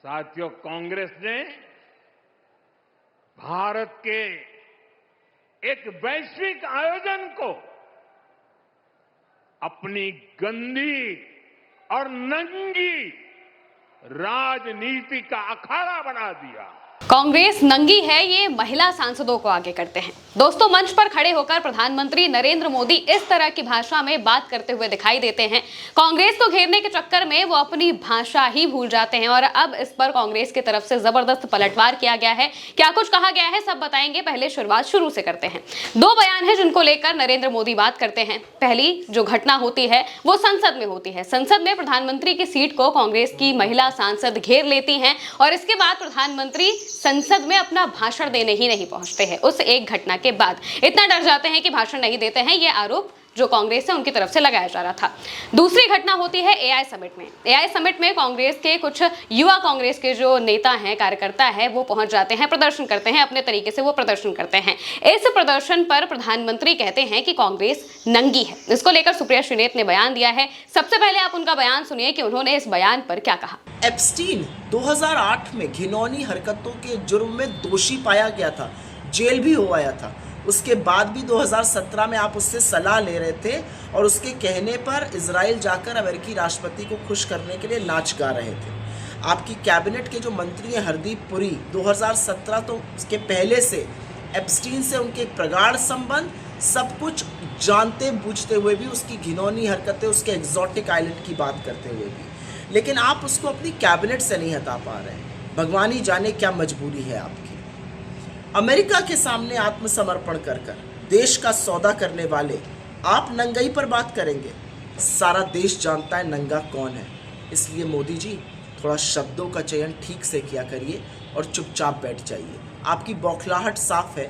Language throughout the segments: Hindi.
साथियों, कांग्रेस ने भारत के एक वैश्विक आयोजन को अपनी गंदी और नंगी राजनीति का अखाड़ा बना दिया। कांग्रेस नंगी है, ये महिला सांसदों को आगे करते हैं। दोस्तों, मंच पर खड़े होकर प्रधानमंत्री नरेंद्र मोदी इस तरह की भाषा में बात करते हुए दिखाई देते हैं। कांग्रेस को घेरने के चक्कर में वो अपनी भाषा ही भूल जाते हैं और अब इस पर कांग्रेस की तरफ से जबरदस्त पलटवार किया गया है। क्या कुछ कहा गया है, सब बताएंगे। पहले शुरुआत शुरू से करते हैं। दो बयान है जिनको लेकर नरेंद्र मोदी बात करते हैं। पहली जो घटना होती है वो संसद में होती है। संसद में प्रधानमंत्री की सीट को कांग्रेस की महिला सांसद घेर लेती हैं और इसके बाद प्रधानमंत्री संसद में अपना भाषण देने ही नहीं पहुंचते हैं। उस एक घटना के बाद इतना डर जाते हैं कि भाषण नहीं देते हैं। यह आरोप जो कांग्रेस है उनकी तरफ से लगाया जा रहा था। दूसरी घटना होती है एआई समिट में। एआई समिट में कांग्रेस के कुछ युवा कांग्रेस के जो नेता हैं, कार्यकर्ता हैं, वो पहुंच जाते हैं, प्रदर्शन करते हैं, अपने तरीके से वो प्रदर्शन करते हैं। इस प्रदर्शन पर प्रधानमंत्री कहते हैं कि कांग्रेस नंगी है। इसको लेकर सुप्रिया श्रीनेत ने बयान दिया है। सबसे पहले आप उनका बयान सुनिए कि उन्होंने इस बयान पर क्या कहा। एप्स्टीन 2008 में घिनौनी हरकतों के जुर्म में दोषी पाया गया था, जेल भी हो आया था। उसके बाद भी 2017 में आप उससे सलाह ले रहे थे और उसके कहने पर इजराइल जाकर अमेरिकी राष्ट्रपति को खुश करने के लिए नाच गा रहे थे। आपकी कैबिनेट के जो मंत्री हैं हरदीप पुरी, 2017 तो उसके पहले से एप्स्टीन से उनके प्रगाढ़ संबंध, सब कुछ जानते बूझते हुए भी उसकी घिनौनी हरकतें, उसके एग्जॉटिक आइलैंड की बात करते हुए भी, लेकिन आप उसको अपनी कैबिनेट से नहीं हटा पा रहे हैं। भगवान ही जाने क्या मजबूरी है आपकी। अमेरिका के सामने आत्मसमर्पण कर देश का सौदा करने वाले आप नंगाई पर बात करेंगे। सारा देश जानता है नंगा कौन है। इसलिए मोदी जी, थोड़ा शब्दों का चयन ठीक से किया करिए और चुपचाप बैठ जाइए। आपकी बौखलाहट साफ है।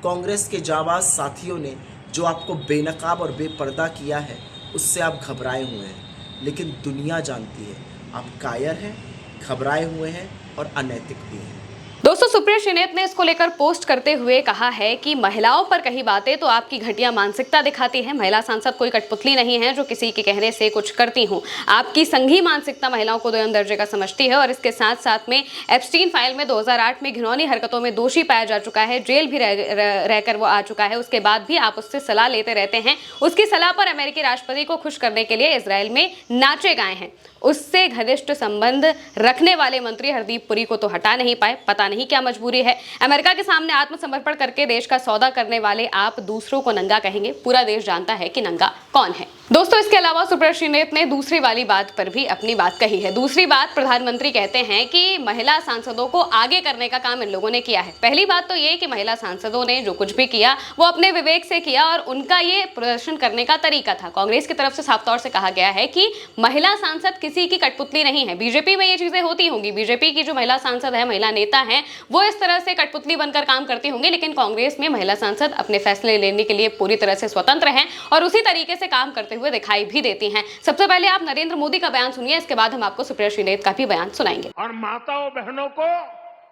कांग्रेस के जाबाज साथियों ने जो आपको बेनकाब और बेपर्दा किया है, उससे आप घबराए हुए हैं, लेकिन दुनिया जानती है आप कायर हैं, घबराए हुए हैं और अनैतिक भी हैं। दोस्तों, सुप्रिया श्रीनेत ने इसको लेकर पोस्ट करते हुए कहा है कि महिलाओं पर कही बातें तो आपकी घटिया मानसिकता दिखाती है। महिला सांसद कोई कठपुतली नहीं है जो किसी के कहने से कुछ करती हूं। आपकी संघी मानसिकता महिलाओं को दोयम दर्जे का समझती है और इसके साथ साथ में एप्स्टीन फाइल में 2008 में घिनौनी हरकतों में दोषी पाया जा चुका है, जेल भी रहकर वो आ चुका है। उसके बाद भी आप उससे सलाह लेते रहते हैं। उसकी सलाह पर अमेरिकी राष्ट्रपति को खुश करने के लिए इजराइल में नाचे गाए हैं। उससे घनिष्ठ संबंध रखने वाले मंत्री हरदीप पुरी को तो हटा नहीं पाए, पता नहीं क्या मजबूरी है। अमेरिका के सामने आत्मसमर्पण करके देश का सौदा करने वाले आप दूसरों को नंगा कहेंगे। पूरा देश जानता है कि नंगा कौन है। दोस्तों, इसके अलावा सुप्रिया श्रीनेत ने दूसरी वाली बात पर भी अपनी बात कही है। दूसरी बात, प्रधानमंत्री कहते हैं कि महिला सांसदों को आगे करने का काम इन लोगों ने किया है। पहली बात तो ये कि महिला सांसदों ने जो कुछ भी किया वो अपने विवेक से किया और उनका ये प्रदर्शन करने का तरीका था। कांग्रेस की तरफ से साफ तौर से कहा गया है कि महिला सांसद किसी की कठपुतली नहीं है। बीजेपी में ये चीजें होती होंगी, बीजेपी की जो महिला सांसद है, महिला नेता है, वो इस तरह से कठपुतली बनकर काम करती होंगी, लेकिन कांग्रेस में महिला सांसद अपने फैसले लेने के लिए पूरी तरह से स्वतंत्र हैं और उसी तरीके से काम करते हुए दिखाई भी देती हैं। सबसे पहले आप नरेंद्र मोदी का बयान सुनिए, इसके बाद हम आपको सुप्रिया श्रीनेत का भी बयान सुनाएंगे। और माताओं बहनों को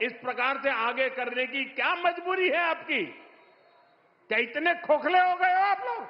इस प्रकार से आगे करने की क्या मजबूरी है आपकी? क्या इतने खोखले हो गए हो आप लोग?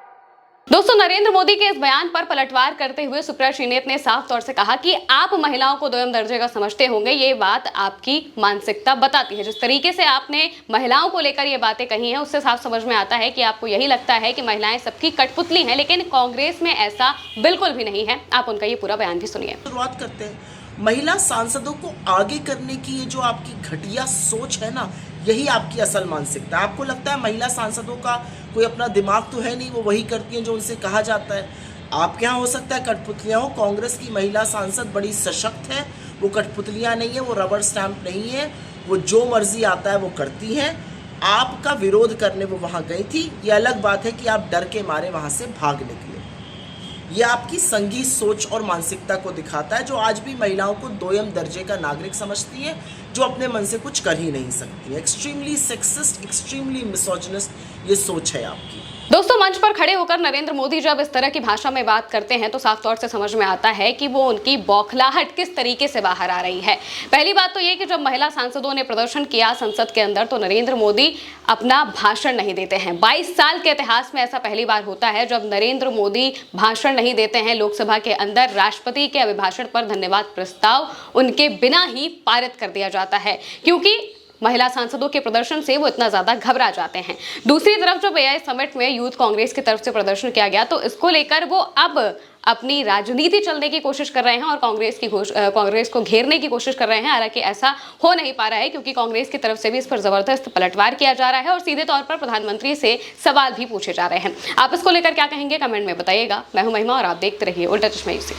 दोस्तों, नरेंद्र मोदी के इस बयान पर पलटवार करते हुए सुप्रिया श्रीनेत ने साफ तौर से कहा कि आप महिलाओं को दोयम दर्जे का समझते होंगे। ये बात आपकी मानसिकता बताती है। जिस तरीके से आपने महिलाओं को लेकर ये बातें कही हैं, उससे साफ समझ में आता है कि आपको यही लगता है कि महिलाएं सबकी कठपुतली हैं, लेकिन कांग्रेस में ऐसा बिल्कुल भी नहीं है। आप उनका ये पूरा बयान भी सुनिए। शुरुआत करते हैं। महिला सांसदों को आगे करने की ये जो आपकी घटिया सोच है ना, यही आपकी असल मानसिकता है। आपको लगता है महिला सांसदों का कोई अपना दिमाग तो है नहीं, वो वही करती हैं जो उनसे कहा जाता है। आपके यहाँ हो सकता है कठपुतलियाँ हो, कांग्रेस की महिला सांसद बड़ी सशक्त है, वो कठपुतलियाँ नहीं है, वो रबर स्टैंप नहीं है, वो जो मर्जी आता है वो करती हैं। आपका विरोध करने वो वहाँ गई थी, ये अलग बात है कि आप डर के मारे वहाँ से भाग निकले। ये आपकी संघी सोच और मानसिकता को दिखाता है, जो आज भी महिलाओं को दोयम दर्जे का नागरिक समझती है, जो अपने मन से कुछ कर ही नहीं सकती है। एक्सट्रीमली सेक्सिस्ट, एक्सट्रीमली मिसोजिनिस्ट ये सोच है आपकी। दोस्तों, मंच पर खड़े होकर नरेंद्र मोदी जब इस तरह की भाषा में बात करते हैं तो साफ तौर से समझ में आता है कि वो उनकी बौखलाहट किस तरीके से बाहर आ रही है। पहली बात तो ये कि जब महिला सांसदों ने प्रदर्शन किया संसद के अंदर तो नरेंद्र मोदी अपना भाषण नहीं देते हैं। 22 साल के इतिहास में ऐसा पहली बार होता है जब नरेंद्र मोदी भाषण नहीं देते हैं लोकसभा के अंदर। राष्ट्रपति के अभिभाषण पर धन्यवाद प्रस्ताव उनके बिना ही पारित कर दिया जाता है, क्योंकि महिला सांसदों के प्रदर्शन से वो इतना ज्यादा घबरा जाते हैं। दूसरी तरफ जब एआई समिट में यूथ कांग्रेस की तरफ से प्रदर्शन किया गया तो इसको लेकर वो अब अपनी राजनीति चलने की कोशिश कर रहे हैं और कांग्रेस को घेरने की कोशिश कर रहे हैं। हालांकि ऐसा हो नहीं पा रहा है क्योंकि कांग्रेस की तरफ से भी इस पर जबरदस्त पलटवार किया जा रहा है और सीधे तौर पर प्रधानमंत्री से सवाल भी पूछे जा रहे हैं। आप इसको लेकर क्या कहेंगे, कमेंट में बताइएगा। मैं हूं महिमा और आप देखते रहिए उल्टा चश्मा यूसी।